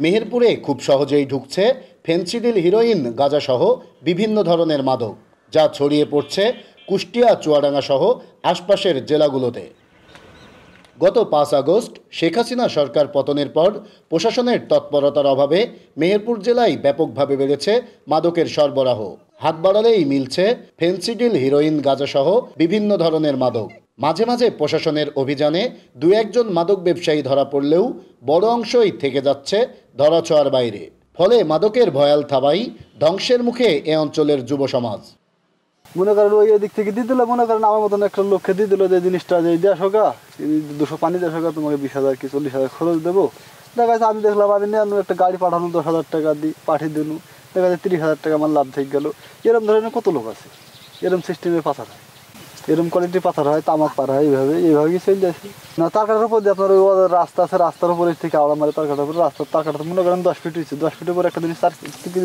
মেহেরপুরে খুব সহজেই ঢুকছে ফেনসিডিল, হিরোইন, গাঁজাসহ বিভিন্ন ধরনের মাদক, যা ছড়িয়ে পড়ছে কুষ্টিয়া, চুয়াডাঙ্গা সহ আশপাশের জেলাগুলোতে। গত 5 আগস্ট শেখ হাসিনা সরকার পতনের পর প্রশাসনের তৎপরতার অভাবে মেহেরপুর জেলায় ব্যাপকভাবে বেড়েছে মাদকের সরবরাহ। হাত বাড়ালেই মিলছে ফেনসিডিল, হিরোইন, গাঁজাসহ বিভিন্ন ধরনের মাদক। মাঝে মাঝে প্রশাসনের অভিযানে 2-1 মাদক ব্যবসায়ী ধরা পড়লেও বড় অংশই থেকে যাচ্ছে ধরাছোঁয়ার বাইরে। ফলে মাদকের ভয়াল থাবাই ধ্বংসের মুখে এ অঞ্চলের যুব সমাজ। মনে করেন ওই দিক থেকে দিয়ে দিল, মনে করেন আমার মতন একটা লোককে দিয়ে দিল যে জিনিসটা যে 200 পানি 200 তোমাকে 20,000 কি 40,000 খরচ দেবো। দেখা যাচ্ছে আমি দেখলাম আমি নিয়ে একটা গাড়ি পাঠানো 10,000 টাকা দিই, পাঠিয়ে দিলু, দেখা যাচ্ছে 30,000 টাকা আমার লাভ থেকে গেল। এরকম ধরনের কত লোক আছে, এরকম সিস্টেমে পাচার হয়, এরকম কোয়ালিটি পাচার হয়, তামাক পার হয়, এইভাবেই চলে যাচ্ছে। না তার কাটার উপর দিয়ে আপনার ওই রাস্তা আছে, রাস্তার উপরে থেকে আড়া মারে, তার কাটার উপরে তার কাটা মনে করেন 10 ফিট হচ্ছে, 10 ফিটের উপর একটা জিনিস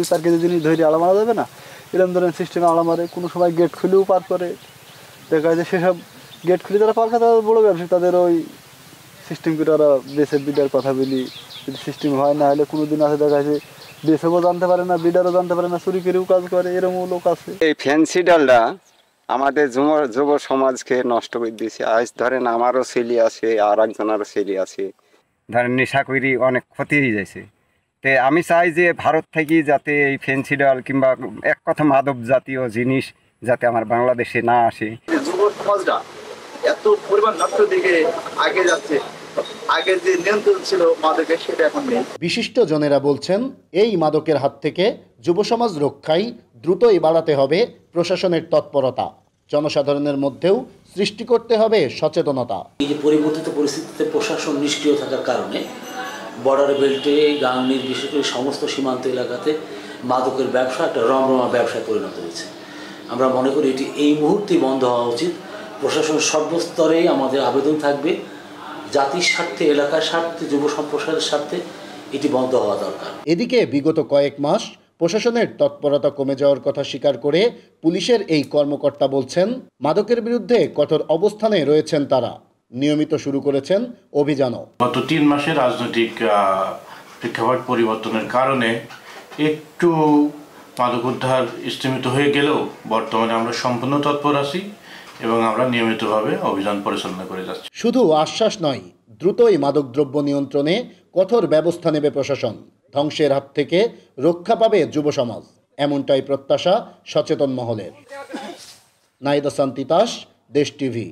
4 কেজি জিনিস ধরে আড়া মারা যাবে না। এরকম ধরনের সিস্টেমে আড়া মারে, কোনো সময় গেট খুলেও পার করে। দেখা যায় সেসব গেট খুলে তারা পার করে, তারা বড়ো ব্যবসায়ী, তাদের ওই সিস্টেম করে ওরা বেসে বিডার কথা বলি, যদি সিস্টেম হয় না হলে কোনো দিন আছে দেখা যায় বেসেও জানতে পারে না, বিডারও জানতে পারে না, চুরি করেও কাজ করে, এরকম লোক আছে। এই ফেন্সিডালটা আমাদের যুব সমাজকে নষ্ট করে দিয়েছে। আজ ধরেন আমারও ছেলে আছে, আর একজনেরও ছেলে আছে, ধরেন নেশা করি অনেক ক্ষতি হয়ে যাচ্ছে। তো আমি চাই যে ভারত থেকে যাতে এই ফেন্সিডাল কিংবা এক কথা মাদক জাতীয় জিনিস যাতে আমার বাংলাদেশে না আসে। যুব সমাজটা এত পরিমাণ নষ্ট দিকে আগে যাচ্ছে, আগে যে নিয়ন্ত্রণ ছিল মাদকের সেটা এখন নেই। বিশিষ্ট জনেরা বলছেন, এই মাদকের হাত থেকে যুব সমাজ রক্ষায় দ্রুতই বাড়াতে হবে প্রশাসনের তৎপরতা। জনসাধারণের মধ্যেও সৃষ্টি করতে হবে সচেতনতা। এই যে পরিবর্তিত পরিস্থিতিতে প্রশাসন নিষ্ক্রিয় থাকার কারণে বর্ডার বেল্টে, গাংনীর, বিশেষ করে সমস্ত সীমান্ত এলাকাতে মাদকের ব্যবসা একটা রমরমা ব্যবসায় পরিণত হয়েছে। আমরা মনে করি এটি এই মুহূর্তেই বন্ধ হওয়া উচিত। প্রশাসন সর্বস্তরেই আমাদের আবেদন থাকবে, জাতির স্বার্থে, এলাকার স্বার্থে, যুব সম্প্রসারের স্বার্থে এটি বন্ধ হওয়া দরকার। এদিকে বিগত কয়েক মাস প্রশাসনের তৎপরতা কমে যাওয়ার কথা স্বীকার করে পুলিশের এই কর্মকর্তা বলছেন, মাদকের বিরুদ্ধে কঠোর অবস্থানে রয়েছেন তারা। নিয়মিত শুরু করেছেন অভিযানও। গত 3 মাসে রাজনৈতিক প্রেক্ষাপট পরিবর্তনের কারণে একটু মাদক উদ্ধার স্থিমিত হয়ে গেলেও বর্তমানে আমরা সম্পূর্ণ তৎপর আছি এবং আমরা নিয়মিতভাবে অভিযান পরিচালনা করে যাচ্ছি। শুধু আশ্বাস নয়, দ্রুতই মাদকদ্রব্য নিয়ন্ত্রণে কঠোর ব্যবস্থা নেবে প্রশাসন। ধ্বংসের হাত থেকে রক্ষা পাবে যুব সমাজ, এমনটাই প্রত্যাশা সচেতন মহলের। নাইদা সান্তিতাস, দেশ টিভি।